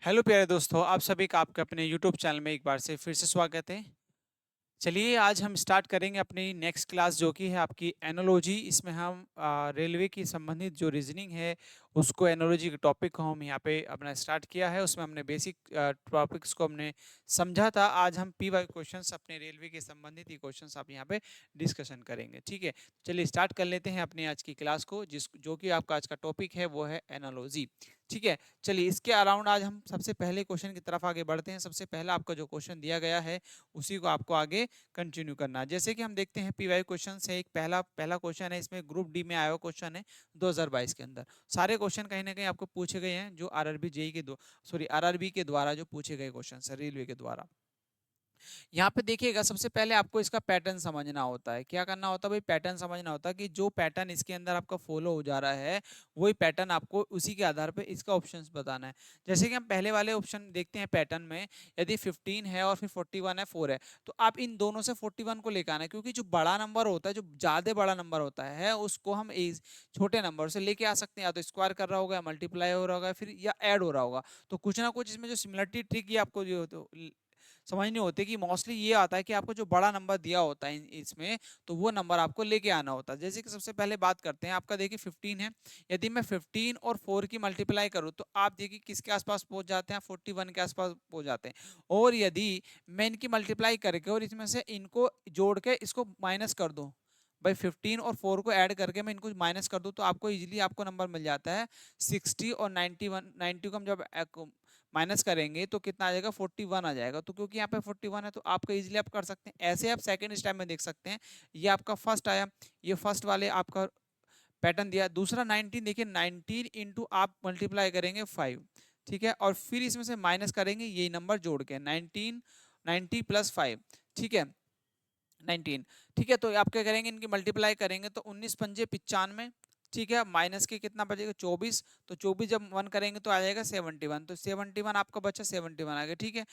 Hello प्यारे दोस्तों, आप सभी का आपके अपने यूट्यूब चैनल में एक बार से फिर से स्वागत है। चलिए आज हम स्टार्ट करेंगे अपनी नेक्स्ट क्लास जो कि है आपकी एनोलॉजी। इसमें हम रेलवे की संबंधित जो रीजनिंग है उसको एनोलॉजी के टॉपिक को हम यहाँ पे अपना स्टार्ट किया है। उसमें हमने बेसिक टॉपिक्स को हमने समझा था। आज हम पी वाई क्वेश्चंस अपने रेलवे के संबंधित ही क्वेश्चंस आप यहाँ पे डिस्कशन करेंगे। ठीक है, चलिए स्टार्ट कर लेते हैं अपनी आज की क्लास को, जो कि आपका आज का टॉपिक है वो है एनोलॉजी। ठीक है, चलिए इसके अराउंड आज हम सबसे पहले क्वेश्चन की तरफ आगे बढ़ते हैं। सबसे पहला आपका जो क्वेश्चन दिया गया है उसी को आपको आगे कंटिन्यू करना है। जैसे कि हम देखते हैं पीवाई क्वेश्चन है। एक पहला पहला क्वेश्चन है, इसमें ग्रुप डी में आया हुआ क्वेश्चन है 2022 के अंदर। सारे क्वेश्चन कहीं ना कहीं आपको पूछे गए हैं जो आरआरबी जेई के आरआरबी के द्वारा जो पूछे गए क्वेश्चन है रेलवे के द्वारा। यहाँ पे देखिएगा, सबसे पहले आपको इसका पैटर्न समझना होता है। क्या करना होता है भाई? पैटर्न समझना होता है कि जो पैटर्न इसके अंदर आपका फॉलो हो जा रहा है वही पैटर्न आपको उसी के आधार पे इसका ऑप्शंस बताना है। जैसे कि हम पहले वाले ऑप्शन देखते हैं पैटर्न में, यदि 15 है और फिर 41 है, 4 है, तो आप इन दोनों से 41 को लेकर आना है, क्योंकि जो बड़ा नंबर होता है, जो ज्यादा बड़ा नंबर होता है, उसको हम छोटे नंबर से लेके आ सकते हैं। या तो स्क्वायर कर रहा होगा, या मल्टीप्लाई हो रहा होगा, फिर या ऐड हो रहा होगा। तो कुछ ना कुछ इसमें जो सिमिलरिटी ट्रिक आपको जो समझनी होती है कि मोस्टली ये आता है कि आपको जो बड़ा नंबर दिया होता है इसमें, तो वो नंबर आपको लेके आना होता है। जैसे कि सबसे पहले बात करते हैं, आपका देखिए 15 है। यदि मैं 15 और 4 की मल्टीप्लाई करूँ तो आप देखिए किसके आसपास पहुंच जाते हैं, 41 के आसपास पहुंच जाते हैं। और यदि मैं इनकी मल्टीप्लाई करके और इसमें से इनको जोड़ के इसको माइनस कर दूं, भाई 15 और 4 को ऐड करके मैं इनको माइनस कर दूं, तो आपको इजीली आपको नंबर मिल जाता है 60। और 91 90 को हम जब माइनस करेंगे तो कितना आ जाएगा, 41 आ जाएगा। तो क्योंकि यहाँ पे 41 है तो आपका इजीली आप कर सकते हैं। ऐसे आप सेकंड स्टेप में देख सकते हैं। ये आपका फर्स्ट आया, ये फर्स्ट वाले आपका पैटर्न दिया। दूसरा 19, देखिए 19 इंटू आप मल्टीप्लाई करेंगे 5, ठीक है, और फिर इसमें से माइनस करेंगे यही नंबर जोड़ के 19, 90 प्लस 5, ठीक है, 19। ठीक है, तो आप क्या करेंगे, इनकी मल्टीप्लाई करेंगे तो 19 पंजे 95, ठीक है, माइनस के कितना बचेगा 24। तो 24 जब 1 करेंगे तो आ जाएगा 71। तो 71 आपका बचा, 71 आ गया। ठीक है,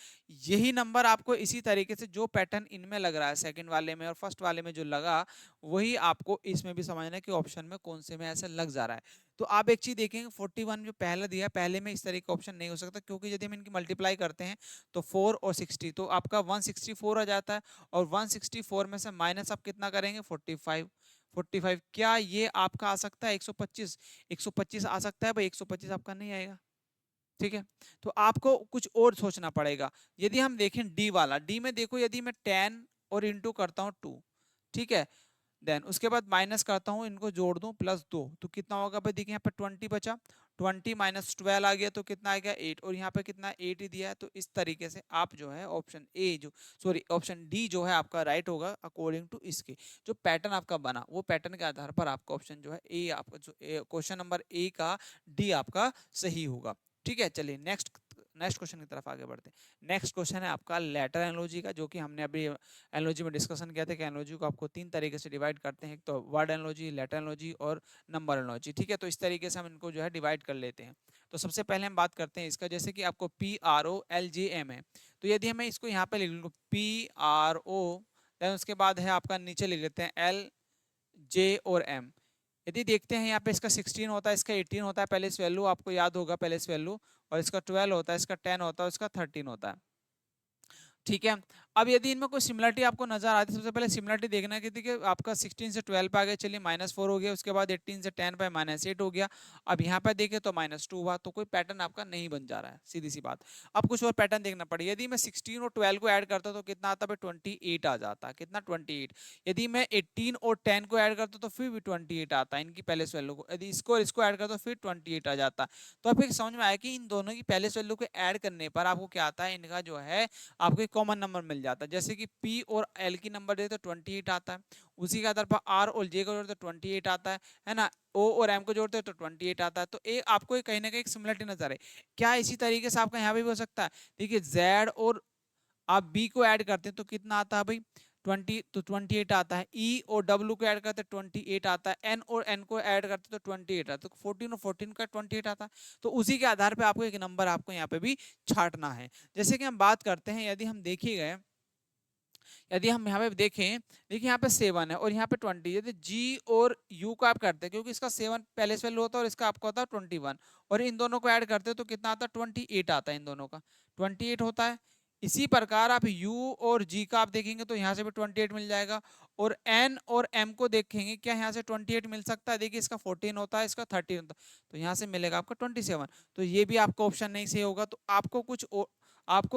यही नंबर आपको इसी तरीके से जो पैटर्न इनमें लग रहा है सेकंड वाले में और फर्स्ट वाले में जो लगा, वही आपको इसमें भी समझना है कि ऑप्शन में कौन से में ऐसा लग जा रहा है। तो आप एक चीज देखेंगे, 41 जो पहला दिया, पहले में इस तरह का ऑप्शन नहीं हो सकता, क्योंकि यदि हम इनकी मल्टीप्लाई करते हैं तो 4 और 60, तो आपका 164 आ जाता है। और 164 में से माइनस आप कितना करेंगे, 45। 45 क्या ये आपका आ सकता है 125? 125 आ सकता है भाई, 125 आपका नहीं आएगा। ठीक है, तो आपको कुछ और सोचना पड़ेगा। यदि हम देखें डी वाला, डी में देखो, यदि मैं 10 और इंटू करता हूँ 2, ठीक है, देन उसके बाद माइनस करता हूँ, इनको जोड़ दूं +2, तो कितना होगा भाई? देखिए यहाँ पे 20 बचा, 20 माइनस 12 आ गया, तो कितना आ गया 8। और यहाँ पे कितना 8 ही दिया है। तो इस तरीके से आप जो है ऑप्शन ए जो सॉरी ऑप्शन डी जो है आपका राइट होगा अकॉर्डिंग टू इसके जो पैटर्न आपका बना, वो पैटर्न के आधार पर आपका ऑप्शन जो है ए, आपका जो क्वेश्चन नंबर ए का डी आपका सही होगा। ठीक है, चलिए नेक्स्ट नेक्स्ट क्वेश्चन की तरफ आगे बढ़ते हैं। नेक्स्ट क्वेश्चन है आपका लेटर एनालॉजी का, जो कि हमने अभी एनालॉजी में डिस्कशन किया था कि एनालॉजी को आपको 3 तरीके से डिवाइड करते हैं, एक तो वर्ड एनालॉजी, लेटर एनालॉजी और नंबर एनालॉजी। ठीक है, तो इस तरीके से हम इनको जो है डिवाइड कर लेते हैं। तो सबसे पहले हम बात करते हैं इसका, जैसे कि आपको PROLJM है, तो यदि हमें इसको यहाँ पे लिख लूँ PRO, देन उसके बाद है आपका नीचे लिख लेते हैं LJ और M। यदि देखते हैं यहाँ पे इसका 16 होता है, इसका 18 होता है पहले इस वैल्यू, आपको याद होगा पहले इस वैल्यू, और इसका 12 होता है, इसका 10 होता है, इसका 13 होता है। ठीक है, अब यदि इनमें कोई सिमिलरिटी आपको नजर आती है, सबसे पहले सिमिलरिटी देखना है कि देखिए आपका 16 से 12 पे आ गया, चलिए -4 हो गया, उसके बाद 18 से 10 पे -8 हो गया। अब यहाँ पे देखें तो -2 हुआ, तो कोई पैटर्न आपका नहीं बन जा रहा है, सीधी सी बात। अब कुछ और पैटर्न देखना पड़ेगा। यदि मैं 16 और 12 को ऐड करता तो कितना आता है, 28 आ जाता है। कितना, 28। यदि मैं 18 और 10 को ऐड करता तो फिर भी 28 आता है, इनकी पहले वैल्यू को। यदि इसको और इसको ऐड करता तो फिर 28 आ जाता है। तो आपको समझ में आया कि इन दोनों की पहले वैल्यू को ऐड करने पर आपको क्या आता है, इनका जो है आपको एक कॉमन नंबर मिल जाता है। जैसे कि P और L की नंबर दे तो 28 आता है, उसी के आधार पर R और J को जोड़ते तो 28 आता है ना, O और M को जोड़ते तो 28 आता है। तो एक आपको कहीं ना कहीं एक सिमिलरिटी नजर है। क्या इसी तरीके से आपका यहाँ पे भी हो सकता है? देखिए Z और आप B को ऐड करते हैं तो कितना आता है भाई, 20, तो 28 आता है। E और W को ऐड करते हैं 28 आता है। N और N को ऐड करते हैं तो 28 आता है। तो 14 और 14 का 28 आता है। तो उसी के आधार पे आपको एक नंबर आपको यहाँ पे भी छांटना है। जैसे कि हम बात करते हैं, यदि हम देखिए गए यदि हम यहाँ पे देखें, देखिए यहाँ पे 7 है और यहाँ पे 20, यदि जी और यू का आप करते हैं, क्योंकि इसका 7 पहले से वैल्यू होता है और इसका आपका होता है 21, और इन दोनों को ऐड करते हैं तो कितना आता है, 28 आता है, इन दोनों का 28 होता है। इसी प्रकार आप यू और जी का आप देखेंगे तो यहाँ से भी 28 मिल जाएगा, और एन और एम को देखेंगे, क्या यहाँ से 28 मिल सकता है, देखिए इसका 14 होता है, इसका 13 होता है, तो यहाँ से मिलेगा आपका 27। तो ये भी आपका ऑप्शन नहीं सही होगा, तो आपको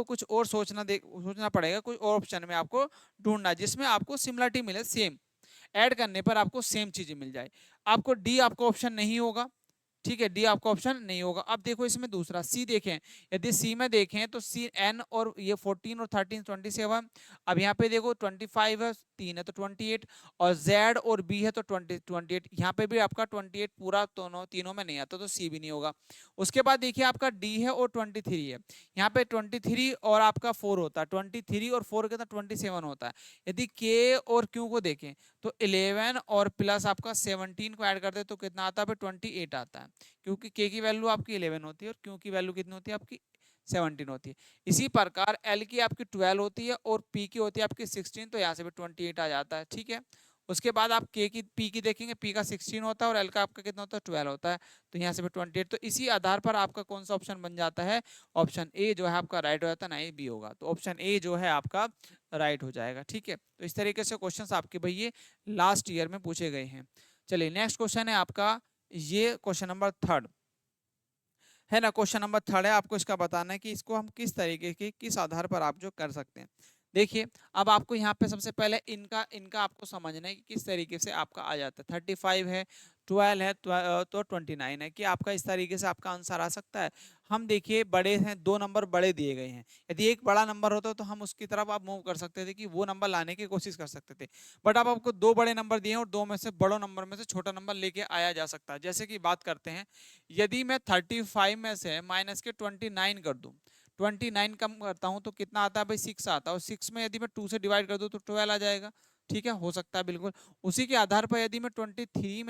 कुछ और सोचना पड़ेगा, कुछ और ऑप्शन में आपको ढूंढना जिसमें आपको सिमिलरिटी मिले, सेम ऐड करने पर आपको सेम चीजें मिल जाए। आपको डी आपको ऑप्शन नहीं होगा, ठीक है, डी आपका ऑप्शन नहीं होगा। अब देखो इसमें दूसरा सी देखें, यदि सी में देखें तो सी एन और ये 14 और 13 27, अब यहाँ पे देखो 25 है, 3 है तो 28, और जेड और बी है तो 28, यहाँ पे भी आपका 28 पूरा दोनों तीनों में नहीं आता, तो सी भी नहीं होगा। उसके बाद देखिए आपका डी है और 23 है, यहाँ पे 23 और आपका 4 होता है, 23 और 4 कितना 27 होता है। यदि के और क्यू को देखें तो 11 और प्लस आपका 17 को ऐड करते तो कितना आता है, 28 आता है, क्योंकि के की वैल्यू आपकी 11 होती है और क्यू की वैल्यू कितनी होती है आपकी 17 होती है। इसी प्रकार एल की आपकी 12 होती है और पी की होती है आपकी 16, तो यहाँ से भी 28 आ जाता है, ठीक है। उसके बाद आप के की पी की देखेंगे, पी का 16 होता है और एल का आपका कितना होता है 12 होता है, तो यहाँ से भी 28, तो इसी आधार पर आपका कौन सा ऑप्शन बन जाता है, ऑप्शन ए जो है आपका राइट हो जाता है, ना ए बी होगा, तो ऑप्शन ए जो है आपका राइट हो जाएगा, ठीक है। तो इस तरीके से क्वेश्चंस आपके भैया लास्ट ईयर में पूछे गए हैं। चलिए नेक्स्ट क्वेश्चन है आपका, ये क्वेश्चन नंबर 3 है ना, क्वेश्चन नंबर 3 है, आपको इसका बताना है कि इसको हम किस तरीके के किस आधार पर आप जो कर सकते हैं। देखिए अब आपको यहाँ पे सबसे पहले इनका इनका आपको समझना है कि किस तरीके से आपका आ जाता है, 35 है, 12 है, तो 29 है, कि आपका इस तरीके से आपका आंसर आ सकता है। हम देखिए बड़े हैं, 2 नंबर बड़े दिए गए हैं, यदि एक बड़ा नंबर होता तो हम उसकी तरफ आप मूव कर सकते थे, कि वो नंबर लाने की कोशिश कर सकते थे, बट अब आपको 2 बड़े नंबर दिए हैं और 2 में से बड़ों नंबर में से छोटा नंबर लेके आया जा सकता है। जैसे कि बात करते हैं, यदि मैं 35 में से माइनस के 29 कर दूं, 29 कम करता हूं तो कितना आता है भाई 6 आता है, और 6 में यदि मैं 2 से डिवाइड कर दूं तो 12 आ जाएगा, ठीक है, हो सकता है बिल्कुल। उसी के आधार पर यदि मैं 23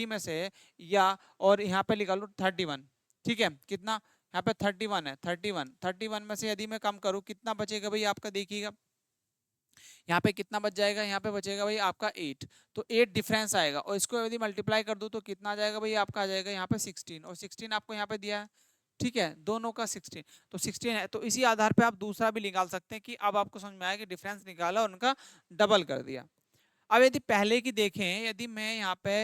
में से या और यहाँ पे निकालू 31, ठीक है, कितना यहाँ पे 31 है, 31 में से यदि मैं कम करूँ कितना बचेगा भाई आपका, देखिएगा यहाँ पे कितना बच जाएगा, यहाँ पे बचेगा भाई आपका 8, तो 8 डिफरेंस आएगा, और इसको यदि मल्टीप्लाई कर दूं तो कितना आ जाएगा भाई आपका, आ जाएगा यहाँ पे 16, और 16 आपको यहाँ पे दिया है, ठीक है, दोनों का 16, तो 16 है, तो इसी आधार पे आप दूसरा भी निकाल सकते हैं, कि अब आपको समझ में आया कि डिफरेंस निकाला उनका डबल कर दिया। अब यदि पहले की देखें, यदि मैं यहाँ पे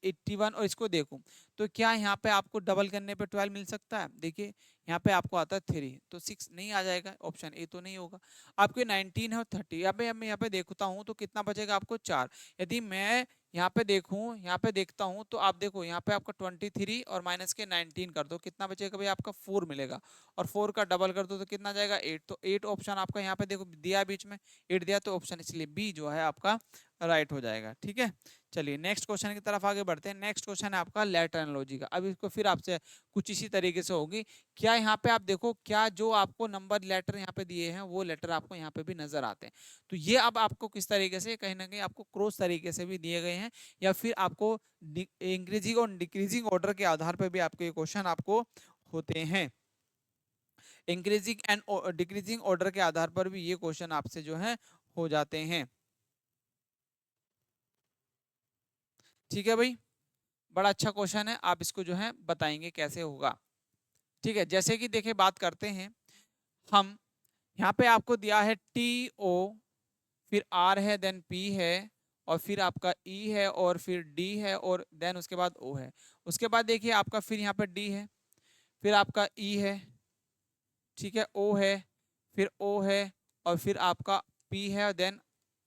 81 और इसको देखूं तो क्या यहाँ पे आपको डबल करने पे 12 मिल सकता है, देखिए यहाँ पे आपको आता है 3, तो 6 नहीं आ जाएगा, ऑप्शन ए तो नहीं होगा। आपके 19 है और 30, अब मैं यहाँ पे देखता हूँ तो कितना बचेगा आपको 4। यदि मैं यहाँ पे देखूं, यहाँ पे देखता हूँ तो आप देखो यहाँ पे आपका 23 और माइनस के 19 कर दो, कितना बचेगा भाई आपका 4 मिलेगा, और 4 का डबल कर दो तो कितना जाएगा 8, तो 8 ऑप्शन आपका यहाँ पे देखो दिया बीच में 8 दिया, तो ऑप्शन इसलिए बी जो है आपका राइट हो जाएगा, ठीक है। चलिए नेक्स्ट क्वेश्चन की तरफ आगे बढ़ते हैं। नेक्स्ट क्वेश्चन है आपका लेटर एनालॉजी का। अब इसको फिर आपसे कुछ इसी तरीके से होगी, क्या यहाँ पे आप देखो, क्या जो आपको नंबर लेटर यहाँ पे दिए हैं वो लेटर आपको यहाँ पे भी नजर आते हैं, तो ये अब आपको किस तरीके से, कहीं ना कहीं आपको क्रॉस तरीके से भी दिए गए हैं, या फिर आपको इंक्रीजिंग और डिक्रीजिंग ऑर्डर के आधार पर भी आपके क्वेश्चन आपको होते हैं, इंक्रीजिंग एंड डिक्रीजिंग ऑर्डर के आधार पर भी ये क्वेश्चन आपसे जो है हो जाते हैं, ठीक है भाई। बड़ा अच्छा क्वेश्चन है, आप इसको जो है बताएंगे कैसे होगा, ठीक है। जैसे कि देखिए बात करते हैं हम, यहाँ पे आपको दिया है टी ओ, फिर आर है, देन पी है, और फिर आपका ई है, और फिर डी है, और देन उसके बाद ओ है। उसके बाद देखिए आपका फिर यहाँ पे डी है, फिर आपका ई है, ठीक है, ओ है, फिर ओ है, और फिर आपका पी है, देन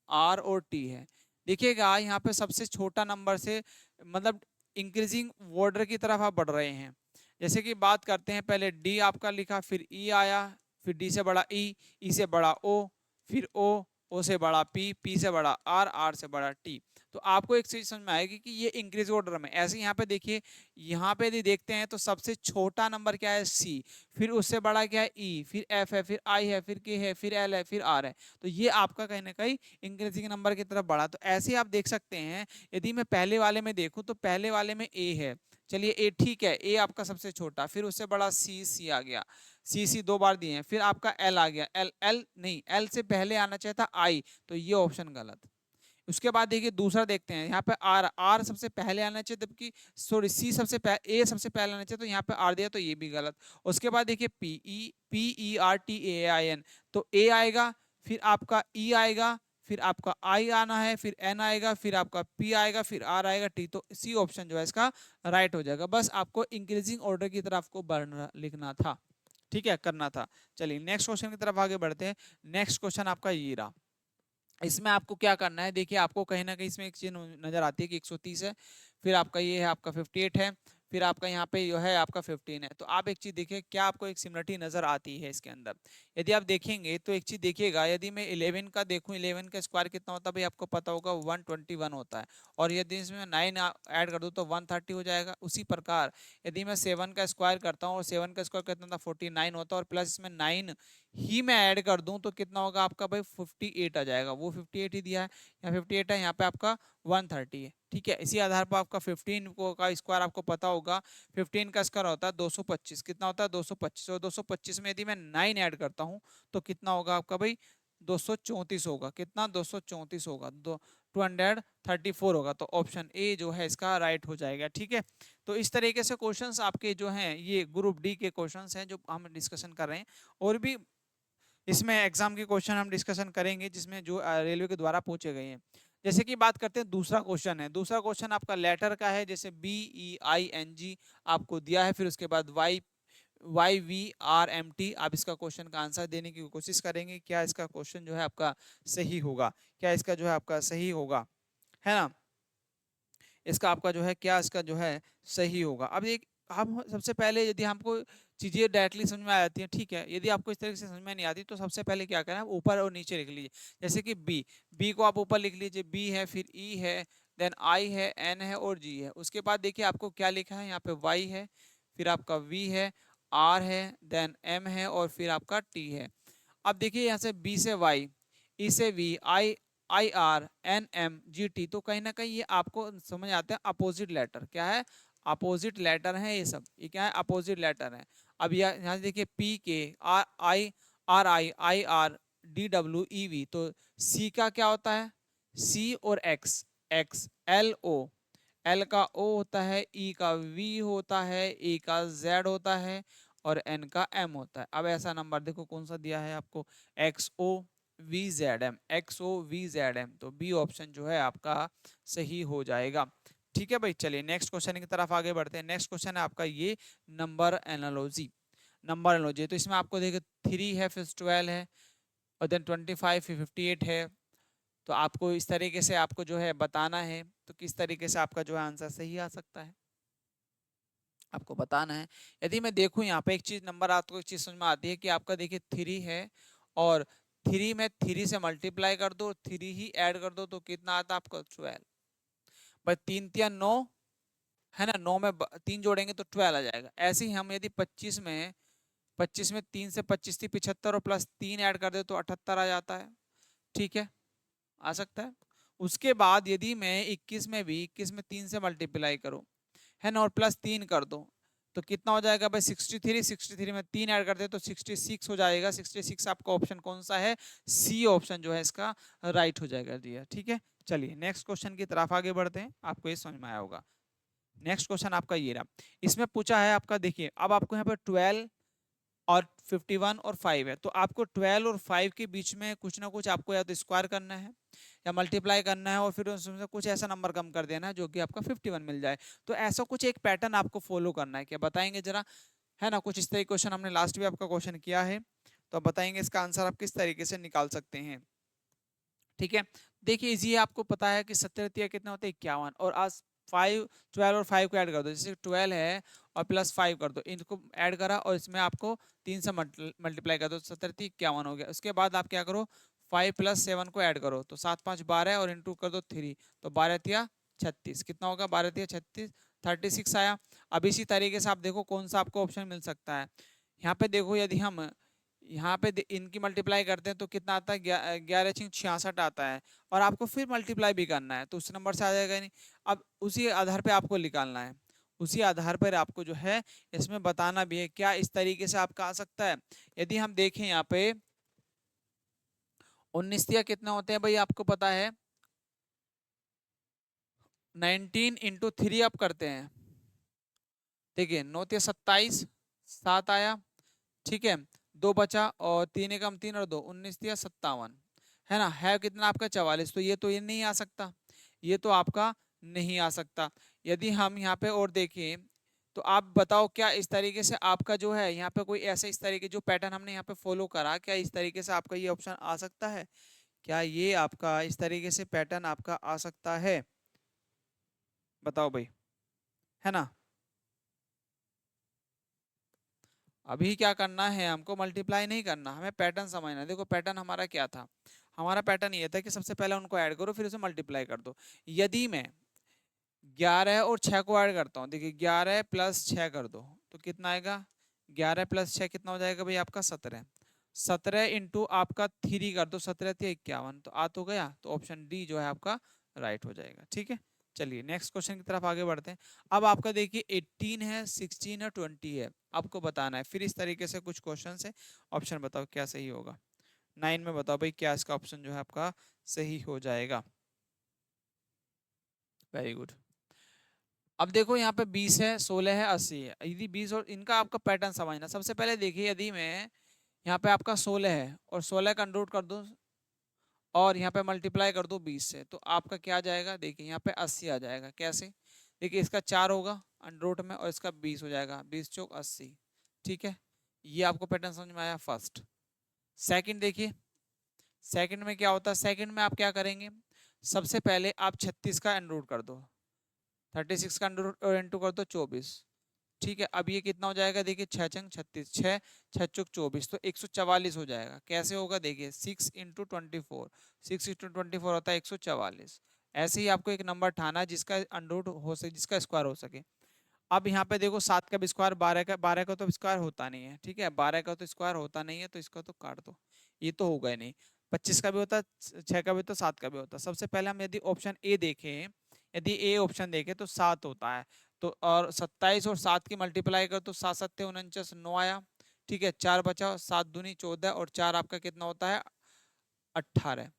आर और टी है। देखिएगा यहाँ पे सबसे छोटा नंबर से मतलब इंक्रीजिंग ऑर्डर की तरफ आप बढ़ रहे हैं। जैसे कि बात करते हैं, पहले डी आपका लिखा, फिर ई आया, फिर डी से बड़ा ई से बड़ा ओ, फिर ओ से बड़ा पी से बड़ा आर से बड़ा टी, तो आपको एक चीज समझ में आएगी कि ये इंक्रीज ऑर्डर में। ऐसे यहाँ पे देखिए, यहाँ पे यदि देखते हैं तो सबसे छोटा नंबर क्या है, सी, फिर उससे बड़ा क्या है, ई, फिर एफ है, फिर आई है, फिर के है, फिर एल है, फिर आर है। तो ये आपका कहीं ना कहीं इंक्रीजिंग नंबर की तरफ बढ़ा। तो ऐसे आप देख सकते हैं, यदि मैं पहले वाले में देखूं तो पहले वाले में ए है, चलिए ए ठीक है, ए आपका सबसे छोटा, फिर उससे बड़ा सी, सी आ गया, सी दो बार दिए हैं, फिर आपका एल आ गया, एल, एल नहीं, एल से पहले आना चाहिए था आई, तो ये ऑप्शन गलत। उसके बाद देखिए दूसरा देखते हैं, यहाँ पे आर, आर सबसे पहले आना चाहिए, जबकि सॉरी सी सबसे पहले, ए सबसे पहले आना चाहिए, तो यहाँ पे आर दिया, तो ये भी गलत। उसके बाद देखिए PERTAIN, तो ए आएगा, फिर आपका ई आएगा, फिर आपका आई आना है, फिर एन आएगा, फिर आपका पी आएगा, फिर आर आएगा, टी, तो सी ऑप्शन जो है इसका राइट हो जाएगा। बस आपको इंक्रीजिंग ऑर्डर की तरफ आपको बढ़ना लिखना था, ठीक है, करना था। चलिए नेक्स्ट क्वेश्चन की तरफ आगे बढ़ते हैं। नेक्स्ट क्वेश्चन आपका ये रहा। इसमें आपको क्या करना है, देखिए आपको कहीं ना कहीं इसमें एक चीज नजर आती है कि 130 है, फिर आपका ये है आपका 58 है, फिर आपका यहाँ पे जो है आपका 15 है। तो आप एक चीज देखिए, क्या आपको एक सिमिलरिटी नजर आती है इसके अंदर। यदि आप देखेंगे तो एक चीज देखिएगा, यदि मैं 11 का देखूं, 11 का स्क्वायर कितना होता है भाई, आपको पता होगा 121 होता है, और यदि इसमें 9 ऐड कर दूं तो 130 हो जाएगा। उसी प्रकार यदि मैं 7 का स्क्वायर करता हूँ, और 7 का स्क्वायर कितना था, 49 होता है, और प्लस इसमें 9 ही मैं ऐड कर दूं तो कितना होगा आपका भाई, 58 आ जाएगा। वो 58 ही दिया है, यहाँ 58 है, यहाँ पे आपका 130 है, ठीक है। इसी आधार पर आपका 15 को का स्क्वायर आपको पता होगा, 15 का स्क्वायर होता है 225, कितना होता है 225, और 225 में यदि मैं 9 ऐड करता हूँ तो कितना होगा आपका भाई, 234 होगा, कितना 234 होगा, 234 होगा। तो ऑप्शन ए जो है इसका राइट हो जाएगा, ठीक है। तो इस तरीके से क्वेश्चंस आपके जो हैं ये ग्रुप डी के क्वेश्चंस हैं जो हम डिस्कशन कर रहे हैं। और भी इसमें एग्जाम के क्वेश्चन हम डिस्कशन करेंगे जिसमें जो रेलवे के द्वारा पूछे गए हैं। जैसे कि बात करते हैं, दूसरा क्वेश्चन है, दूसरा क्वेश्चन आपका लेटर का है, जैसे BEING आपको दिया है, फिर उसके बाद YVRMT, आप इसका क्वेश्चन का आंसर देने की कोशिश करेंगे, क्या इसका क्वेश्चन जो है आपका सही होगा, क्या इसका जो है आपका सही होगा, है ना, इसका आपका जो है क्या इसका जो है सही होगा। अब एक हम सबसे पहले यदि हमको चीजें डायरेक्टली समझ में आ जाती हैं, ठीक है, यदि आपको इस तरीके से समझ में नहीं आती तो सबसे पहले क्या करना है, ऊपर और नीचे लिख लीजिए। जैसे कि बी को आप ऊपर लिख लीजिए, बी है, फिर ई है, देन आई है, एन है और जी है। उसके बाद देखिए आपको क्या लिखा है, यहाँ पे वाई है, फिर आपका वी है, आर है, देन एम है, और फिर आपका टी है। अब देखिए यहाँ से बी से वाई, ई से वी, IRNMGT, तो कहीं ना कहीं ये आपको समझ आता है अपोजिट लेटर, क्या है, अपोजिट लेटर है ये सब, ये क्या है, अपोजिट लेटर है। अब यहाँ से देखिए PKRIRIRDWEV, तो सी का क्या होता है, सी और X, X L O, L का ओ होता है, ई का वी होता है, ए का जेड होता है, और एन का एम होता है। अब ऐसा नंबर देखो कौन सा दिया है आपको, XOVZM, XOVZM, तो बी ऑप्शन जो है आपका सही हो जाएगा, ठीक है भाई। चलिए नेक्स्ट क्वेश्चन की तरफ आगे बढ़ते हैं। नेक्स्ट क्वेश्चन है आपका ये नंबर एनालॉजी, नंबर एनालॉजी। तो इसमें आपको देखिए 3 है, फिर 12 है, और देन 25, फिर 58 है। तो आपको इस तरीके से आपको जो है बताना है, तो किस तरीके से आपका जो है आंसर सही आ सकता है आपको बताना है। यदि मैं देखूं यहाँ पे एक चीज नंबर, आपको एक चीज समझ में आती है कि आपका देखिए 3 है, और 3 में 3 से मल्टीप्लाई कर दो, 3 ही ऐड कर दो, तो कितना आता है आपका 12, भाई 3 तिया 9 है ना, 9 में 3 जोड़ेंगे तो 12 आ जाएगा। ऐसे ही हम यदि 25 में 3 से 25 थी 75, और प्लस 3 ऐड कर दे तो 78 आ जाता है, ठीक है, आ सकता है। उसके बाद यदि मैं 21 में भी 21 में 3 से मल्टीप्लाई करूं, है ना, और प्लस 3 कर दो, तो कितना हो जाएगा भाई 63, 63 में 3 ऐड करते हैं तो 66 हो जाएगा। 66 आपका ऑप्शन कौन सा है, सी ऑप्शन जो है इसका राइट हो जाएगा दिया, ठीक है। चलिए नेक्स्ट क्वेश्चन की तरफ आगे बढ़ते हैं, आपको ये समझ में आया होगा। नेक्स्ट क्वेश्चन आपका ये रहा, इसमें पूछा है आपका, देखिए अब आपको यहाँ पर 12 और 51 और 5 है, तो आपको 12 और 5 के बीच में कुछ ना कुछ आपको या तो स्क्वायर करना है या मल्टीप्लाई करना है, और फिर उसमें कुछ ऐसा नंबर कम कर देना है जो कि आपका 51 मिल जाए। तो ऐसा कुछ एक पैटर्न आपको फॉलो करना है, क्या बताएंगे जरा, है ना। कुछ इस तरह क्वेश्चन हमने लास्ट भी आपका क्वेश्चन किया है, तो आप बताएंगे इसका आंसर आप किस तरीके से निकाल सकते हैं, ठीक है। देखिए इजी है, आपको पता है कि 70 कितने होते हैं 51, और आज 5, 12 और 5 को ऐड कर दो, जैसे 12 है और प्लस 5 कर दो, इनको ऐड करा और इसमें आपको 3 से मल्टीप्लाई कर दो, 70 51 हो गया। उसके बाद आप क्या करो, 5 प्लस 7 को ऐड करो तो 7 5 12 और इंटू कर दो 3 तो 12 तिया 36। कितना होगा 12 तिया 36, 36 आया। अब इसी तरीके से आप देखो कौन सा आपको ऑप्शन मिल सकता है। यहाँ पे देखो यदि हम यहाँ पे इनकी मल्टीप्लाई करते हैं तो कितना आता है 11×66 आता है, और आपको फिर मल्टीप्लाई भी करना है तो उस नंबर से आ जाएगा नहीं। अब उसी आधार पे आपको निकालना है, उसी आधार पर आपको जो है इसमें बताना भी है क्या इस तरीके से आपका आ सकता है। यदि हम देखें यहाँ पे 19 तिया कितना होते हैं भाई आपको पता है, 19 इंटू 3 आप करते हैं। देखिए 9 तिया 27, 7 आया, ठीक है, 2 बचा और 3 एकम 3 और 2 19 तिया 57, है ना, है कितना आपका 44। तो ये नहीं आ सकता, ये तो आपका नहीं आ सकता। यदि हम यहाँ पे और देखें तो आप बताओ क्या इस तरीके से आपका जो है यहाँ पे कोई ऐसे इस तरीके जो पैटर्न हमने यहाँ पे फॉलो करा, क्या इस तरीके से आपका ये ऑप्शन आ सकता है? क्या ये आपका इस तरीके से पैटर्न आपका आ सकता है? बताओ भाई, है ना। अभी क्या करना है हमको, मल्टीप्लाई नहीं करना, हमें पैटर्न समझना है। देखो पैटर्न हमारा क्या था, हमारा पैटर्न ये था कि सबसे पहले उनको ऐड करो फिर उसे मल्टीप्लाई कर दो। यदि मैं 11 और 6 को ऐड करता हूँ, देखिए 11 प्लस 6 कर दो तो कितना आएगा, 11 प्लस 6 कितना हो जाएगा भाई आपका 17, 17 इंटू आपका 3 कर दो, 17 × 51 तो आ तो गया, तो ऑप्शन डी जो है आपका राइट हो जाएगा। ठीक है, चलिए नेक्स्ट क्वेश्चन की तरफ आगे बढ़ते हैं। अब आपका देखिए 18 है, 16 है, 20 है, आपको बताना है। फिर इस तरीके से कुछ क्वेश्चन है, ऑप्शन बताओ क्या सही होगा। 9 में बताओ भाई क्या इसका ऑप्शन जो है आपका सही हो जाएगा। Very good. अब देखो यहाँ पे 20 है, 16 है, 80 है। यदि 20 और इनका आपका पैटर्न समझना, सबसे पहले देखिए यदि मैं यहाँ पे आपका 16 है और 16 का अंडर कर दूं और यहाँ पे मल्टीप्लाई कर दो 20 से तो आपका क्या आ जाएगा, देखिए यहाँ पे 80 आ जाएगा। कैसे, देखिए इसका 4 होगा अंडर में और इसका 20 हो जाएगा, 20 चौक 80। ठीक है, ये आपको पैटर्न समझ में आया फर्स्ट। सेकंड देखिए, सेकंड में क्या होता है, सेकंड में आप क्या करेंगे, सबसे पहले आप 36 का अंडर कर दो, 36 का अंडर इंटू कर दो 24। ठीक है, अब ये कितना हो जाएगा, देखिए 6 छंग 36, 6 6 चौक 24 तो 144 हो जाएगा। कैसे होगा, देखिए 6 इंटू 24, 6 इंटू 24 होता है 144। ऐसे ही आपको एक नंबर ठाना है जिसका अंडर हो सके, जिसका स्क्वायर हो सके। अब यहाँ पे देखो 7 का भी स्क्वायर, 12 का तो स्क्वायर होता नहीं है। ठीक है, 12 का तो स्क्वायर होता नहीं है तो इसका तो काट दो, ये तो होगा ही नहीं। 25 का भी होता है, 6 का भी तो 7 का भी होता है। सबसे पहले हम यदि ऑप्शन ए देखें, यदि ए ऑप्शन देखें तो 7 होता है, तो और 27 और 7 की मल्टीप्लाई कर तो 7 7 49 9 आया। ठीक है, 4 बचा, 7 दूनी 14 और 4 आपका कितना होता है 18,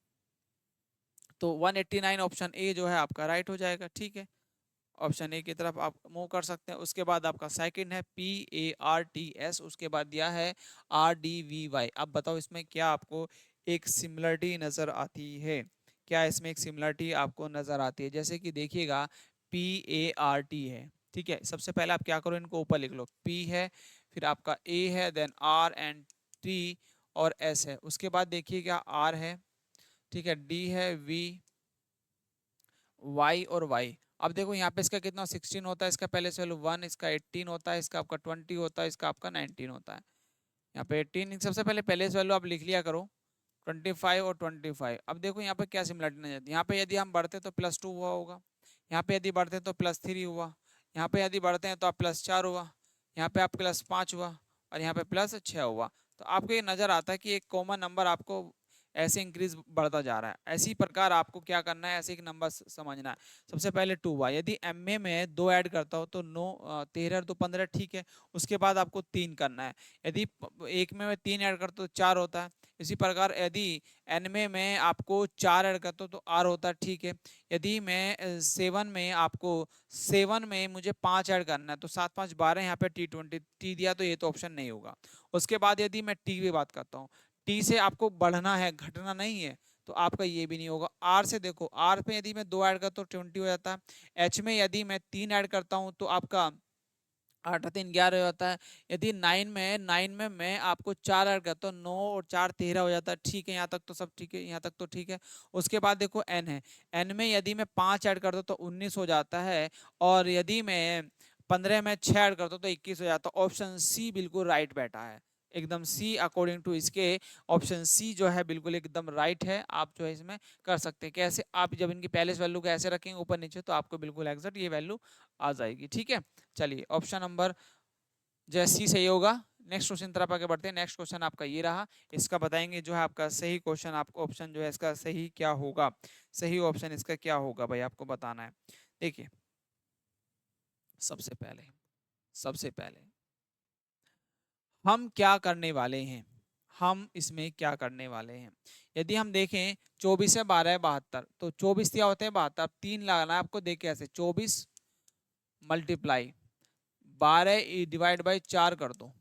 तो 189 ऑप्शन ए जो है आपका राइट हो जाएगा। ठीक है, ऑप्शन ए की तरफ आप मूव कर सकते हैं। उसके बाद आपका सेकंड है PARTS, उसके बाद दिया है RDVY। अब बताओ इसमें क्या आपको एक सिमिलरिटी नजर आती है, क्या इसमें एक सिमिलरिटी आपको नजर आती है? जैसे कि देखिएगा PART है, ठीक है, सबसे पहले आप क्या करो, इनको ऊपर लिख लो, P है, फिर आपका A है, देन R एंड T और S है। उसके बाद देखिएगा R है, ठीक है, D है, V, Y और Y। अब देखो यहाँ पे इसका कितना 16 होता है, इसका पहले से वैल्यू 1, इसका 18 होता है, इसका आपका 20 होता है, इसका आपका 19 होता है। यहाँ पे 18 सबसे पहले से वैल्यू आप लिख लिया करो, 25 और 25। अब देखो यहाँ पे क्या सिमिलरिटी नजर आती है, यहाँ पे यदि हम बढ़ते तो +2 हुआ होगा, यहाँ पे यदि बढ़ते तो +3 हुआ, यहाँ पे यदि बढ़ते हैं तो आप +4 हुआ, यहाँ पे आप +5 हुआ और यहाँ पे +6 हुआ। तो आपको ये नजर आता है कि एक कॉमन नंबर आपको ऐसे इंक्रीज बढ़ता जा रहा है। ऐसी प्रकार आपको क्या करना है, ऐसे एक नंबर समझना है। सबसे पहले 2 हुआ, यदि एमए में 2 ऐड करता हो तो 9 13 और 2 15, ठीक है। उसके बाद आपको 3 करना है, यदि एक में 3 ऐड करता हो तो 4 होता है। इसी प्रकार यदि एन में आपको 4 ऐड करता हो तो आर होता है, ठीक है। यदि मैं 7 में आपको 7 में मुझे 5 ऐड करना है तो 7 5 12, यहाँ पे T20 टी दिया तो ये तो ऑप्शन नहीं होगा। उसके बाद यदि मैं टी की बात करता हूँ, टी से आपको बढ़ना है घटना नहीं है, तो आपका ये भी नहीं होगा। आर से देखो, आर पे यदि मैं 2 ऐड करता हूँ 20 हो जाता है। एच में यदि मैं 3 ऐड करता हूँ तो आपका 8 3 11 हो जाता है। यदि 9 में मैं आपको 4 ऐड करता हूँ, 9 और 4 13 हो जाता है। ठीक है, यहाँ तक तो सब ठीक है, यहाँ तक तो ठीक है। उसके बाद देखो एन है, एन में यदि मैं 5 ऐड करता हूँ तो 19 हो जाता है, और यदि मैं 15 में 6 ऐड करता हूँ तो 21 हो जाता है। ऑप्शन सी बिल्कुल राइट बैठा है, एकदम सी अकॉर्डिंग टू इसके ऑप्शन सी जो है बिल्कुल एकदम राइट है। आप जो है इसमें कर सकते हैं। कैसे? आप जब इनकी पहले वैल्यू को ऐसे रखेंगे ऊपर नीचे तो आपको बिल्कुल एग्जैक्ट ये वैल्यू आ जाएगी। ठीक है, चलिए ऑप्शन नंबर जो है सी सही होगा। नेक्स्ट क्वेश्चन तरफ आगे बढ़ते हैं। नेक्स्ट क्वेश्चन आपका ये रहा, इसका बताएंगे जो है आपका सही क्वेश्चन, आपको ऑप्शन जो है इसका सही क्या होगा, सही ऑप्शन इसका क्या होगा भाई आपको बताना है। देखिए सबसे पहले हम क्या करने वाले हैं, हम इसमें क्या करने वाले हैं। यदि हम देखें 24 है 12 है 72, तो 24 क्या होते हैं 72, 3 लगाना है आपको। देखिए ऐसे 24 मल्टीप्लाई 12 डिवाइड बाई 4 कर दो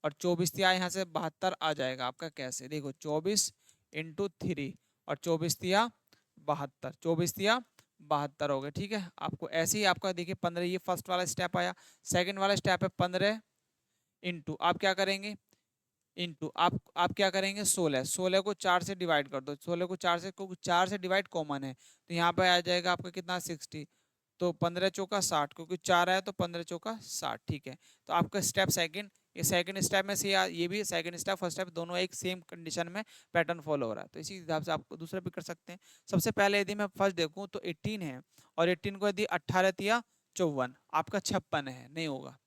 और 24 तिया यहाँ से 72 आ जाएगा आपका। कैसे? देखो 24 इंटू 3 और 24 तिया 72, 24 तिया 72 हो गए। ठीक है, आपको ऐसे ही आपका देखिए 15, ये फर्स्ट वाला स्टेप आया। सेकंड वाला स्टेप है 15 इंटू आप क्या करेंगे, इंटू आप क्या करेंगे 16, 16 को 4 से डिवाइड कर दो। 16 को 4 से, क्योंकि 4 से डिवाइड कॉमन है तो यहाँ पे आ जाएगा आपका कितना 60। तो 15 चौका 60, क्योंकि 4 आया तो 15 चौका 60। ठीक है, तो आपका स्टेप सेकंड, ये सेकंड स्टेप में से ये भी सेकंड स्टेप फर्स्ट स्टेप दोनों एक सेम कंडीशन में पैटर्न फॉलो हो रहा है। तो इसी हिसाब से आपको दूसरा भी कर सकते हैं। सबसे पहले यदि मैं फर्स्ट देखूं तो 18 है और 18 को यदि 18 तिया 54, आपका 56 है, नहीं होगा।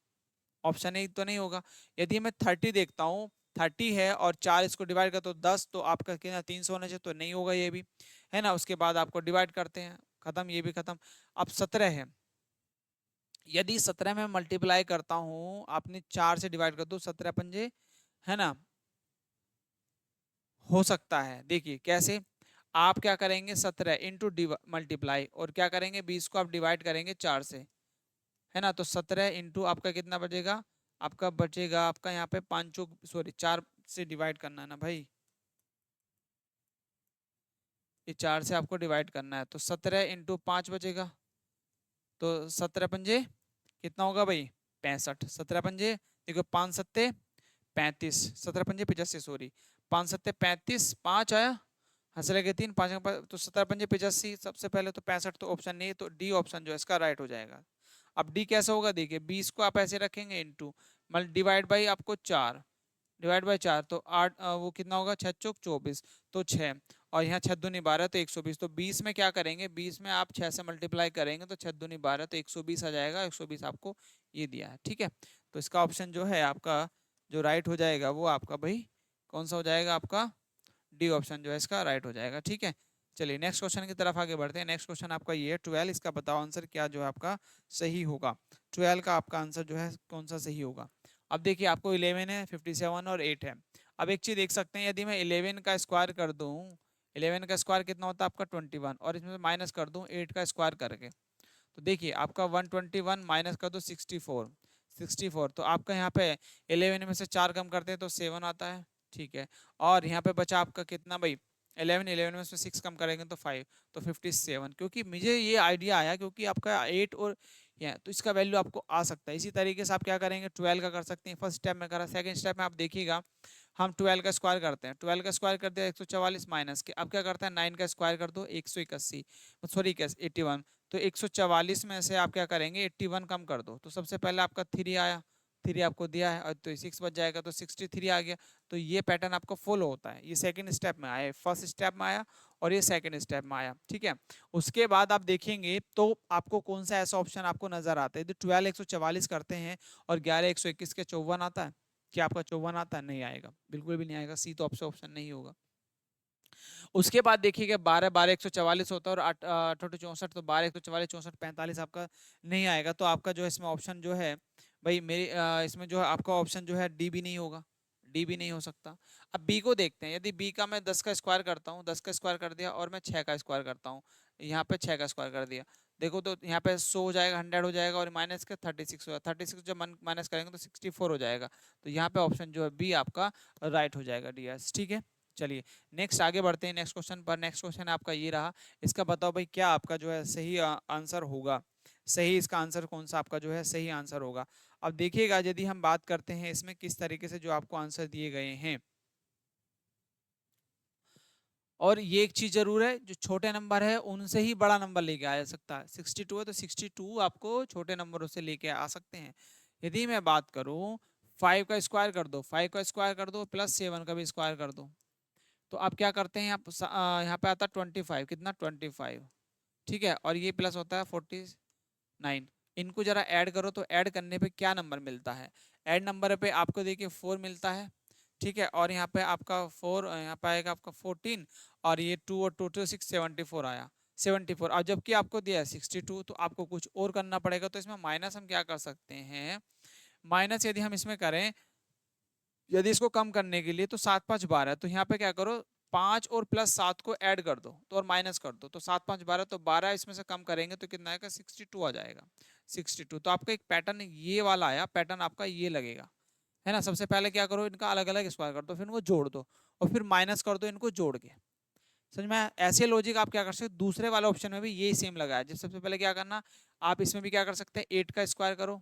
ऑप्शन ए तो नहीं होगा। यदि मैं 30 देखता हूँ, 30 है और 4 इसको डिवाइड कर तो 10, तो आपका कितना 300 होना चाहिए, तो नहीं होगा ये भी, है ना। उसके बाद आपको डिवाइड करते हैं, खत्म, ये भी खत्म। अब 17 है, यदि 17 में मल्टीप्लाई करता हूँ, आपने 4 से डिवाइड कर दो, 17 पंजे, है ना, हो सकता है। देखिए कैसे, आप क्या करेंगे 17 इंटू मल्टीप्लाई और क्या करेंगे 20 को आप डिवाइड करेंगे 4 से, है ना। तो 17 इंटू आपका कितना बचेगा, आपका बचेगा आपका यहाँ पे 5, सॉरी 4 से डिवाइड करना है ना भाई, ये 4 से आपको डिवाइड करना है। तो 17 इंटू 5 बचेगा, तो 17 पंजे कितना होगा भाई 65। 17 पंजे देखो 5 सत्ते 35, 17 पंजे 85, सॉरी 5 सत्ते 35, 5 आया, हंस लगे 3, 5 तो 17 पंजे 85, सबसे पहले तो 65, तो ऑप्शन नहीं, तो डी ऑप्शन जो है इसका राइट हो जाएगा। अब डी कैसे होगा, देखिए 20 को आप ऐसे रखेंगे इंटू डिवाइड बाई आपको 4, डिवाइड बाई 4 तो 8, वो कितना होगा 6 चौक 24, तो 6 और यहाँ 6 दूनी 12 तो 120। तो 20 में क्या करेंगे, 20 में आप 6 से मल्टीप्लाई करेंगे तो 6 दूनी 12 तो 120 आ जाएगा। 120 आपको ये दिया है। ठीक है, तो इसका ऑप्शन जो है आपका जो राइट हो जाएगा वो आपका भाई कौन सा हो जाएगा, आपका डी ऑप्शन जो है इसका राइट हो जाएगा। ठीक है, चलिए नेक्स्ट क्वेश्चन की तरफ आगे बढ़ते हैं। नेक्स्ट क्वेश्चन आपका ये है 12, इसका बताओ आंसर क्या जो है आपका सही होगा। 12 का आपका आंसर जो है कौन सा सही होगा। अब देखिए आपको 11 है, 57 और 8 है। अब एक चीज देख सकते हैं, यदि मैं 11 का स्क्वायर कर दूं, 11 का स्क्वायर कितना होता है आपका 21, और इसमें माइनस कर दूं 8 का स्क्वायर करके, तो देखिए आपका 121 माइनस कर दो 64, 64 तो आपका यहाँ पे 11 में से 4 कम करते हैं तो 7 आता है। ठीक है, और यहाँ पे बचा आपका कितना भाई 11, 11 में से 6 कम करेंगे तो 5, तो 57। क्योंकि मुझे ये आइडिया आया क्योंकि आपका 8 और या तो इसका वैल्यू आपको आ सकता है। इसी तरीके से आप क्या करेंगे 12 का कर सकते हैं, फर्स्ट स्टेप में करा, सेकंड स्टेप में आप देखिएगा हम 12 का स्क्वायर करते हैं, 12 का स्क्वायर कर दिया 144 माइनस के, अब क्या करते हैं 9 का स्क्वायर कर दो 181, सॉरी 81, तो 144 में से आप क्या करेंगे 81 कम कर दो, तो सबसे पहले आपका 3 आया, 3 आपको दिया है और तो 6 बच जाएगा तो 63 आ गया। तो ये पैटर्न आपको फॉलो होता है, ये सेकंड स्टेप में आया, फर्स्ट स्टेप में आया और ये सेकंड स्टेप में आया। ठीक है, उसके बाद आप देखेंगे तो आपको कौन सा ऐसा ऑप्शन आपको नजर आता है, यदि 12 144 करते हैं और 11 121 के 54 आता है, क्या आपका 54 आता है, नहीं आएगा, बिल्कुल भी नहीं आएगा, सी तो आपसे ऑप्शन नहीं होगा। उसके बाद देखिएगा 12 12 144 होता है और 8 8 64, तो 12 144 64 45 आपका नहीं आएगा। तो आपका जो है इसमें ऑप्शन जो है भाई मेरी इसमें जो है आपका ऑप्शन जो है डी भी नहीं होगा, डी भी नहीं हो सकता। अब बी को देखते हैं, यदि बी का मैं 10 का स्क्वायर करता हूँ, 10 का स्क्वायर कर दिया और मैं 6 का स्क्वायर करता हूँ, यहाँ पे 6 का स्क्वायर कर दिया, देखो तो यहाँ पे 100 हो जाएगा, 100 हो जाएगा और माइनस के 36 हो जाएगा, 36 जब माइनस करेंगे तो 64 हो जाएगा। तो यहाँ पे ऑप्शन जो है बी आपका राइट हो जाएगा, डी एस। ठीक है, चलिए नेक्स्ट आगे बढ़ते हैं नेक्स्ट क्वेश्चन पर। नेक्स्ट क्वेश्चन आपका ये रहा, इसका बताओ भाई क्या आपका जो है सही आंसर होगा, सही इसका आंसर कौन सा आपका जो है सही आंसर होगा। अब देखिएगा यदि हम बात करते हैं इसमें किस तरीके से जो आपको आंसर दिए गए हैं, और ये एक चीज जरूर है जो छोटे नंबर है उनसे ही बड़ा नंबर लेके आ सकता है। 62 है तो 62 आपको छोटे नंबरों से लेके आ सकते हैं। यदि मैं बात करूं 5 का स्क्वायर कर दो, 5 का स्क्वायर कर दो प्लस 7 का भी स्क्वायर कर दो। तो आप क्या करते हैं यहाँ पे आता है 25, कितना 25, ठीक है, और ये प्लस होता है 49। इनको जरा ऐड करो तो ऐड करने पे क्या नंबर मिलता है, ऐड नंबर पे आपको देखिए 4 मिलता है, ठीक है, और यहाँ पे आपका 4, यहाँ पे आएगा आपका 14, और ये 2 और 2 to 6 74 आया, 74। और जबकि आपको दिया है 62, तो आपको कुछ और करना पड़ेगा। तो इसमें माइनस हम क्या कर सकते हैं, माइनस यदि हम इसमें करें, यदि इसको कम करने के लिए, तो 7 5 12, तो यहाँ पे क्या करो 5 और प्लस 7 को ऐड कर दो, तो और माइनस कर दो, तो 7 5 12, तो 12 इसमें से कम करेंगे तो कितना आएगा 62 आ जाएगा, 62। तो आपका एक पैटर्न ये वाला आया, पैटर्न आपका ये लगेगा, है ना। सबसे पहले क्या करो, इनका अलग अलग स्क्वायर कर दो, फिर इनको जोड़ दो, और फिर माइनस कर दो इनको जोड़ के। समझ में आया? ऐसे लॉजिक आप क्या कर सकते हो, दूसरे वाले ऑप्शन में भी यही सेम लगा है। जब सबसे पहले क्या करना, आप इसमें भी क्या कर सकते हैं, 8 का स्क्वायर करो,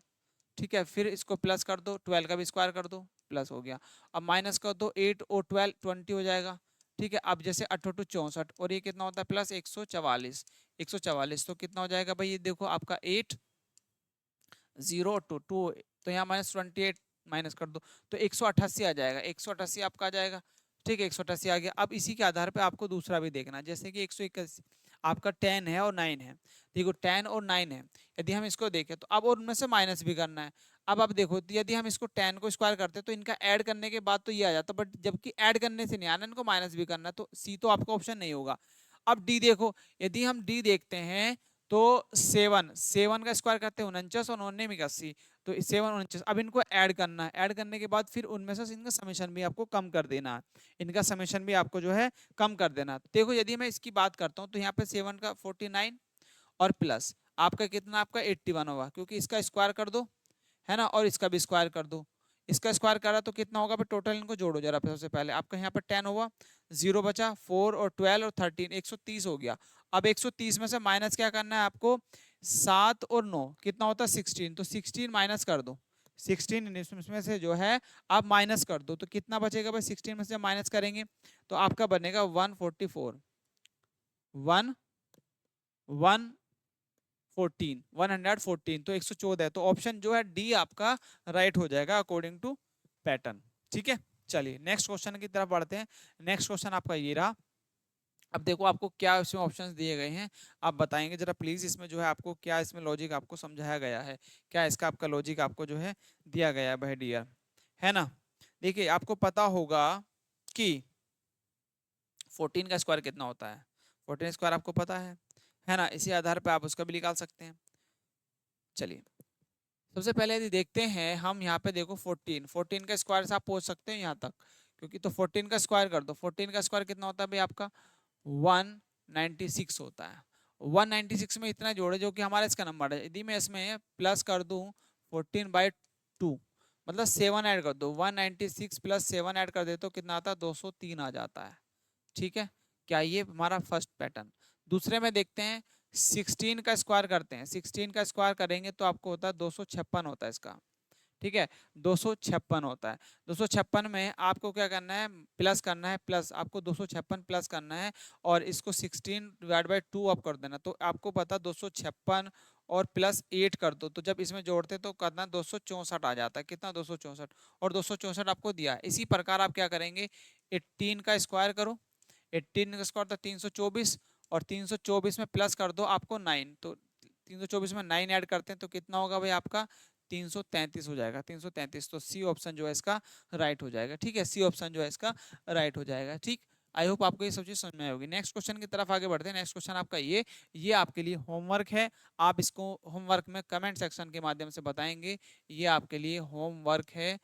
ठीक है, फिर इसको प्लस कर दो, 12 का भी स्क्वायर कर दो, प्लस हो गया। अब माइनस कर दो, 8 और 12 20 हो जाएगा, ठीक है। अब जैसे 8 to 64, और ये कितना होता है प्लस 144, 144, तो कितना हो जाएगा भाई, ये देखो आपका 8 0 to 2, तो यहाँ -28 माइनस कर दो, तो 188 आ जाएगा, 188 आपका आ जाएगा, ठीक है, 188 आ गया। अब इसी के आधार पे आपको दूसरा भी देखना, जैसे कि 181 आपका 10 है और 9 है, देखो 10 और 9 है, यदि हम इसको देखें तो अब और उनमें से माइनस भी करना है। अब आप देखो, यदि हम इसको 10 को स्क्वायर करते तो इनका ऐड करने के बाद तो ये आ जाता, बट जबकि ऐड करने से नहीं आना, इनको माइनस भी करना है, तो सी तो आपका ऑप्शन नहीं होगा। अब डी देखो, यदि हम डी देखते हैं तो 7 7 का स्क्वायर करते हैं 49, और 9 में 81, तो 7 49। अब इनको ऐड करना है, ऐड करने के बाद फिर उनमें से इनका समेशन भी आपको कम कर देना है, इनका समेशन भी आपको जो है कम कर देना है। देखो यदि मैं इसकी बात करता हूँ, तो यहाँ पे 7 का 49 और प्लस आपका कितना, आपका 81 होगा, क्योंकि इसका स्क्वायर कर दो, है ना, और इसका भी स्क्वायर कर दो। इसका स्क्वायर करा तो कितना होगा, टोटल इनको जोड़ो जरा सबसे पहले, आपका यहाँ पर 10 होगा, 0 बचा, 4 और 12 और 13, 130 हो गया। अब 130 में से माइनस क्या करना है आपको, 7 और 9 कितना होता है 16, तो 16 माइनस कर दो, 16 इसमें से जो है आप माइनस कर दो, तो कितना बचेगा भाई, 16 में से माइनस करेंगे तो आपका बनेगा 144, 114, तो 114 है। तो ऑप्शन जो है डी आपका राइट हो जाएगा अकॉर्डिंग टू पैटर्न, ठीक है। चलिए नेक्स्ट क्वेश्चन की तरफ बढ़ते हैं। नेक्स्ट क्वेश्चन आपका ये रहा। अब देखो आपको क्या इसमें ऑप्शंस दिए गए हैं, आप बताएंगे जरा प्लीज, इसमें जो है आपको क्या इसमें लॉजिक आपको समझाया गया है, क्या इसका आपका लॉजिक आपको जो है दिया गया है भाई डियर, है ना। देखिए आपको पता होगा कि 14 का स्क्वायर कितना होता है, 14 स्क्वायर आपको पता है ना, इसी आधार पर आप उसका भी निकाल सकते हैं। चलिए सबसे पहले यदि देखते हैं हम, यहाँ पे देखो 14 का स्क्वायर से आप पहुंच सकते हैं यहाँ तक, क्योंकि तो 14 का स्क्वायर कर दो, 14 का स्क्वायर कितना होता है भाई आपका 196 होता है। 196 में इतना जोड़े जो कि हमारा इसका नंबर है, यदि मैं इसमें प्लस कर दूं 14/2, मतलब 7 ऐड कर दो, 196 प्लस 7 ऐड कर दे तो कितना आता है 203 आ जाता है, ठीक है। क्या ये हमारा फर्स्ट पैटर्न। दूसरे में देखते हैं 16 का स्क्वायर करते हैं, 16 का स्क्वायर करेंगे तो आपको होता है 256 होता है इसका, ठीक है, 256 होता है। 256 में आपको क्या करना है, प्लस करना है, प्लस आपको 256 प्लस करना है, और इसको 16/2 आप कर देना, तो आपको पता 256 और प्लस 8 कर दो, तो जब इसमें जोड़ते तो कितना 264 आ जाता है, कितना 264, और 264 आपको दिया है। इसी प्रकार आप क्या करेंगे, 18 का स्क्वायर करो, 18 का स्क्वायर था 324, और 324 में प्लस कर दो आपको 9, तो 324 में 9 ऐड करते हैं तो कितना होगा भाई आपका 333 हो जाएगा, 333। तो सी ऑप्शन जो है इसका राइट हो जाएगा, ठीक है, सी ऑप्शन जो है इसका राइट हो जाएगा, ठीक। आई होप आपको ये सब चीज समझ में आई होगी। नेक्स्ट क्वेश्चन की तरफ आगे बढ़ते हैं। नेक्स्ट क्वेश्चन आपका ये आपके लिए होमवर्क है, आप इसको होमवर्क में कमेंट सेक्शन के माध्यम से बताएंगे, ये आपके लिए होमवर्क है,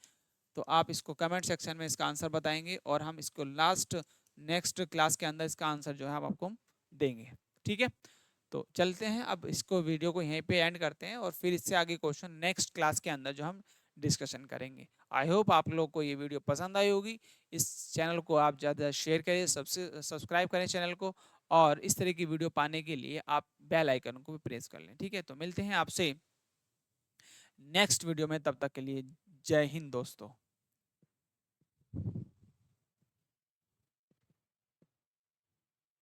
तो आप इसको कमेंट सेक्शन में इसका आंसर बताएंगे, और हम इसको लास्ट नेक्स्ट क्लास के अंदर इसका आंसर जो है हम आपको देंगे, ठीक है। तो चलते हैं, अब इसको वीडियो को यहीं पे एंड करते हैं, और फिर इससे आगे क्वेश्चन नेक्स्ट क्लास के अंदर जो हम डिस्कशन करेंगे। आई होप आप लोग को ये वीडियो पसंद आई होगी। इस चैनल को आप ज़्यादा शेयर करें, सबसे सब्सक्राइब करें चैनल को, और इस तरह की वीडियो पाने के लिए आप बेल आइकन को भी प्रेस कर लें, ठीक है। तो मिलते हैं आपसे नेक्स्ट वीडियो में, तब तक के लिए जय हिंद दोस्तों।